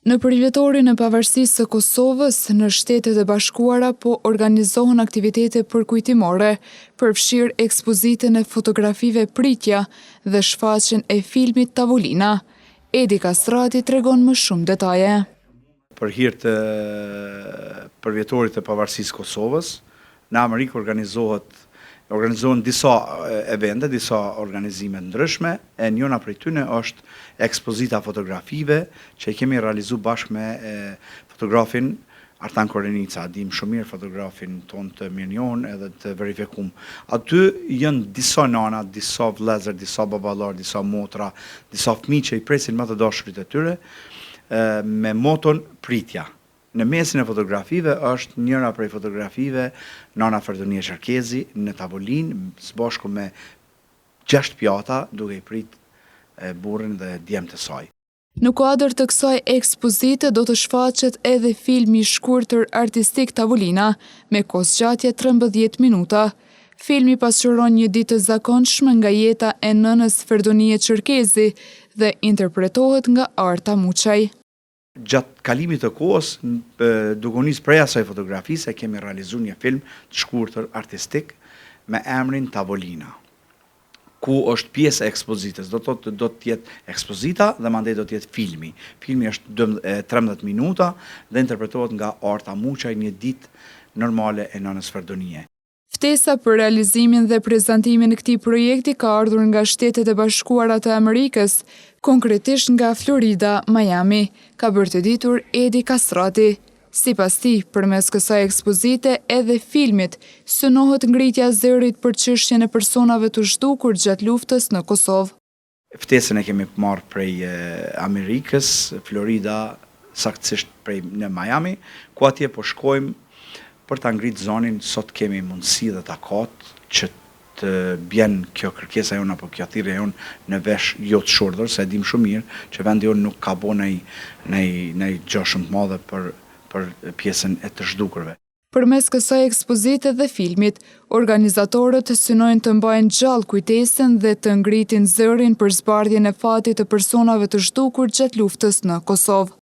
Në përvjetorin e pavarësisë së Kosovës, në Shtetet e Bashkuara po organizohen aktivitete përkujtimore, përfshirë ekspozitën e fotografive pritja dhe shfaqjen e filmit Tavolina. Edi Kastrati tregon më shumë detaje. Për hir të përvjetorit të pavarësisë Kosovës, në Amerikë organizohen disa evente, disa organizime ndryshme, e njëna prej tyne është ekspozita fotografive që i kemi realizu bashkë me fotografin Artan Korenica, dim shumë mirë fotografin ton të mirënjohën edhe të verifikum. Aty janë disa nana, disa vëllezër, disa baballar, disa motra, disa fëmijë që i presin më të dashurit e tyre me moton pritja. Në mesin e fotografive është njëra prej fotografive nana Ferdonia Çerkezi në Tavolinë së bashku me 6 pjata duke i prit burrin dhe djemtë e saj. Në kuadër të kësaj ekspozite do të shfaqet edhe filmi i shkurtër artistik Tavolina me kohëzgjatje 13 minuta. Filmi pasqyron një ditë të zakonshme nga jeta e nënës Ferdonie Çerkezi dhe interpretohet nga Arta Muçaj. Gjatë kalimit të kohës, duke nisë prej asaj fotografisë, kemi realizuar një film të shkurtër artistik me emrin Tavolina, ku është pjesë e ekspozitës. Do të jetë ekspozita dhe mandej do të jetë filmi. Filmi është 13 minuta dhe interpretohet nga Arta Muçaj, një ditë normale e nënës Ferdonie. Ftesa për realizimin dhe prezantimin e këtij projekti ka ardhur nga Shtetet e Bashkuara të Amerikës, konkretisht nga Florida, Miami, ka bërë të ditur Edi Kastrati. Sipas tij, përmes kësaj ekspozite edhe filmit, synohet ngritja e zërit për çështjen e personave të zhdukur gjatë luftës në Kosovë. Ftesën e kemi marrë prej Amerikës, Florida, saktësisht prej në Miami, ku atje po shkojmë për ta ngritë zonin. Sot kemi mundësi dhe takat që të bjen kjo kërkesa jonë apo kjo thirrje jonë në vesh jo të shurdhër, se dim shumë mirë që vendi jonë nuk ka bo në gjë shumë të madhe për pjesën e të zhdukurve. Përmes kësaj ekspozite dhe filmit, organizatorët synojnë të mbajnë gjallë kujtesën dhe të ngritin zërin për zbardhjen e fatit të personave të zhdukur gjatë luftës në Kosovë.